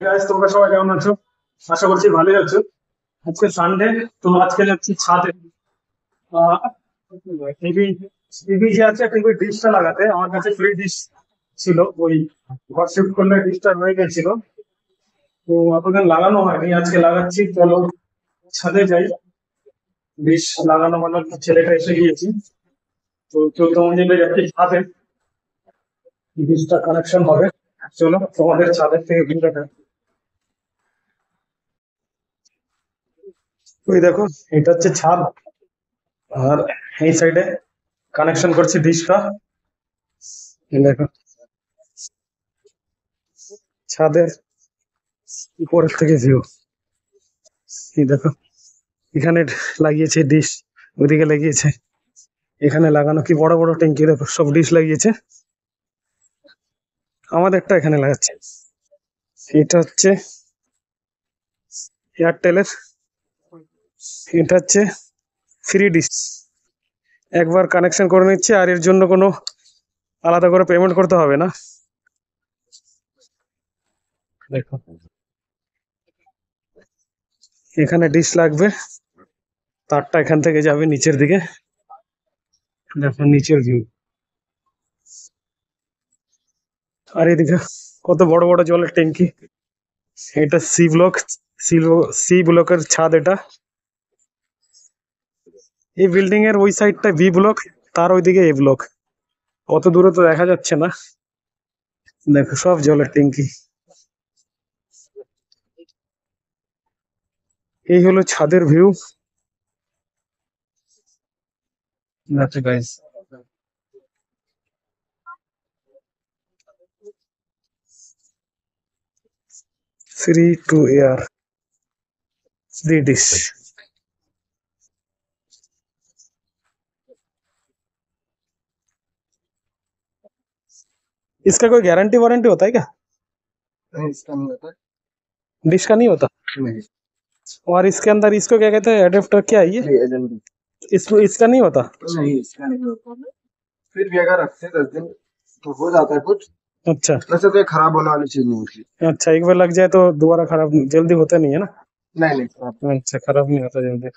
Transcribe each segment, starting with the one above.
Guys, তোমরা সবাই কেমন আছো? আশা করছি ভালোই আছো। আজকে সানডে, তো আজকে যাচ্ছি ছাদে। টিভি টিভি যে আছে, টিভি ডিশটা লাগাতে আমার কাছে ফ্রি ডিশ ছিল। ওই ঘর শিফট করলে ডিশটা হয়ে গেছিল, তো এতদিন লাগানো হয়নি, আজকে লাগাচ্ছি। চলো ছাদে যাই। ডিশ লাগানো মানে ছেলেটা এসে গিয়েছি, তো 14 মঞ্জিলে যাচ্ছি ছাদে। ডিশটা কানেকশন হবে। চলো তোমাদের ছাদের থেকে ভিডিওটা। ওই দেখো, এটা হচ্ছে ছাদ। আর এই সাইডে কানেকশন করছি ডিশটা। দেখো, ছাদের উপরের থেকে ভিউ। এই দেখো, এখানে লাগিয়েছে ডিশ, ওইদিকে লাগিয়েছে, এখানে লাগানো কি বড় বড় ট্যাঙ্কি। দেখো সব ডিশ লাগিয়েছে, আমাদেরটা এখানে লাগাচ্ছে। এটা হচ্ছে এয়ারটেলের, এটা হচ্ছে ফ্রি ডিশ। একবার কানেকশন করে নিচ্ছে, আর এর জন্য কোনো আলাদা করে পেমেন্ট করতে হবে না। দেখো, এখানে ডিশ লাগবে, তারটা এখান থেকে যাবে নিচের দিকে। দেখো নিচের ভিউ। আর এদিকে কত বড় বড় জলের ট্যাঙ্কি। এটা সি ব্লক, সি সি ব্লকের ছাদ এটা। এই বিল্ডিং এর ওই সাইডটা বি ব্লক, তার ওইদিকে এ ব্লক। অত দূরে তো দেখা যাচ্ছে না। দেখো সব জলের ট্যাঙ্কি। এই হলো ছাদের ভিউ। দেখো guys, free to air the dish. इसका कोई गारंटी वारंटी होता है क्या? नहीं, इसका नहीं होता। डिश का नहीं होता? नहीं। और इसके अंदर इसको क्या कहते हैं, एडेप्टर क्या है ये? ये एजेंट। इसमें इसका नहीं होता? नहीं, इसका नहीं होता। फिर भी अगर रखते 10 दिन तो हो जाता है कुछ। अच्छा। वैसे तो ये खराब होने वाली चीज नहीं होती। अच्छा, एक बार लग जाए तो दोबारा खराब जल्दी होता नहीं है ना? नहीं नहीं, खराब। अच्छा, खराब नहीं होता जल्दी।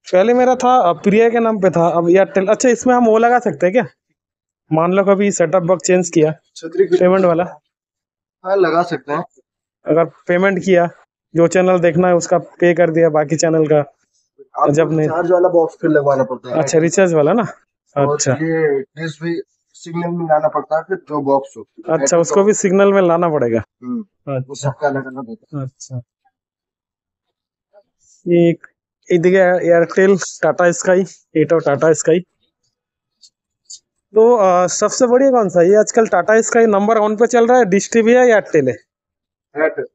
पहले मेरा था प्रिया के नाम पे था, अब एयरटेल। अच्छा, इसमें हम वो लगा सकते हैं क्या? मान लो कभी सेटअप बॉक्स चेंज किया, छतरी की। पेमेंट वाला, हाँ, लगा सकते हैं। अगर पेमेंट किया, जो चैनल देखना है उसका पे कर दिया, बाकी चैनल का आपको जब नहीं। रिचार्ज वाला बॉक्स फिर लगवाना पड़ता है। अच्छा, रिचार्ज वाला ना? और अच्छा। ये डिश भी सिग्नल में लाना पड़ता है, फिर जो बॉक्स हो। अच्छा, उसको भी सिग्नल में लाना पड़ेगा। वो अच्छा। सबका अलग अलग होता अच्छा, एक এইদিকে এয়ারটেল, टाटा स्काई, এটা टाटा स्काई। तो सबसे बढ़िया कौन सा है ये आजकल? टाटा स्काई नंबर 1 पे चल रहा है, डिश टीवी है या एयरटेल है? है एयरटेल।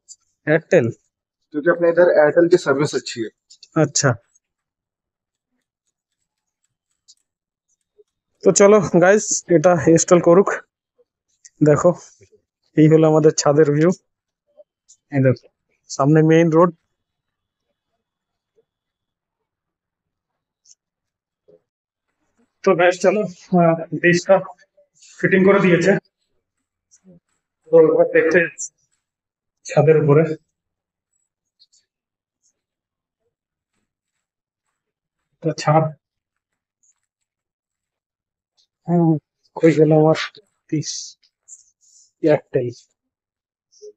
एयरटेल। क्योंकि अपने इधर एयरटेल की सर्विस अच्छी है। अच्छा, তো চলো গাইস, এটা ইনস্টল করুক। দেখো, এই হলো আমাদের ছাদের ভিউ। এই দেখো, সামনে মেইন রোড। তো গাইস চলো, ডিশটা ফিটিং করে দিয়েছে, তো এবার দেখতে যাচ্ছি ছাদের উপরে। তো ছাদ, কই গেল আমার ডিশ? এয়ারটেল।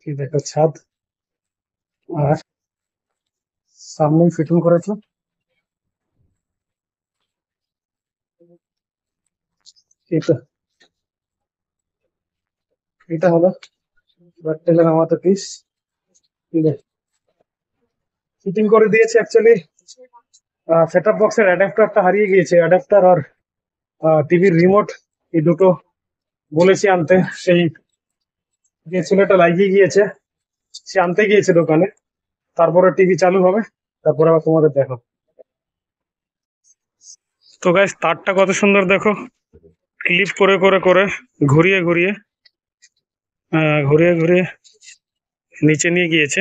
এই দেখো ছাদ, আর সামনেই ফিটিং করেছে। এটা এটা হলো এয়ারটেলের আমাদের ডিশ। ঠিক আছে, ফিটিং করে দিয়েছে। অ্যাকচুয়ালি সেটআপ বক্সের অ্যাডাপ্টারটা হারিয়ে গিয়েছে, অ্যাডাপ্টার আর টিভির রিমোট, এই দুটো বলেছি আনতে। সেই যে ছেলেটা লাগিয়ে গিয়েছে, সে আনতে গিয়েছে দোকানে, তারপরে টিভি চালু হবে, তারপরে আবার তোমাদের দেখো। তো গাইস, তারটা কত সুন্দর দেখো, ক্লিপ করে করে করে, ঘুরিয়ে ঘুরিয়ে, ঘুরিয়ে ঘুরিয়ে নিচে নিয়ে গিয়েছে।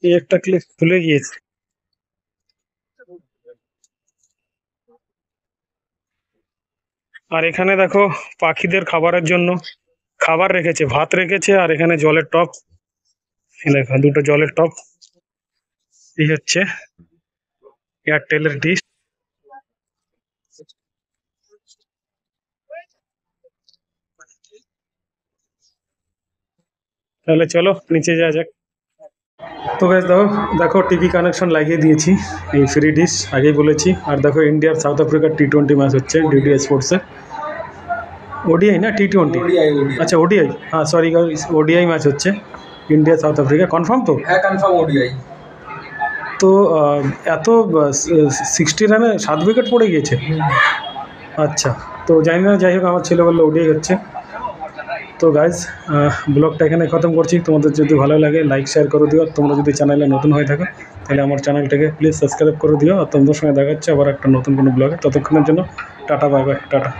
এই একটা ক্লিপ খুলে গিয়েছে। আর এখানে দেখো, পাখিদের খাবারের জন্য খাবার রেখেছে, ভাত রেখেছে, আর এখানে জলের টপ। এই দেখো দুটো জলের টপ। এই হচ্ছে এয়ারটেলের ডিশ। তাহলে চলো নিচে যাওয়া যাক। তো গাইস দেখো দেখো টিভি কানেকশন লাগিয়ে দিয়েছি, এই ফ্রি ডিশ আগেই বলেছি। আর দেখো ইন্ডিয়ার সাউথ আফ্রিকার টি20 ম্যাচ হচ্ছে ডিডি স্পোর্টসে। ওডিআই না টি20? ওডিআই ওডিআই আচ্ছা ওডিআই, হ্যাঁ সরি ওডিআই ম্যাচ হচ্ছে ইন্ডিয়া সাউথ আফ্রিকা, কনফার্ম তো? হ্যাঁ কনফার্ম ওডিআই। তো এত 60 রানে 7 উইকেট পড়ে গিয়েছে। আচ্ছা, তো জানি না, যাই হোক আমার ছেলে বললো ওডিআই হচ্ছে। তো গাইজ ব্লগটা এখানে খতম করছি। তোমাদের যদি ভালো লাগে লাইক শেয়ার করে দিও। আর তোমরা যদি চ্যানেলে নতুন হয়ে থাকো তাহলে আমার চ্যানেলটাকে প্লিজ সাবস্ক্রাইব করে দিও। আর তোমাদের সঙ্গে দেখা হচ্ছে আবার একটা নতুন কোনো ব্লগে। ততক্ষণের জন্য টাটা, বাই বাই, টাটা।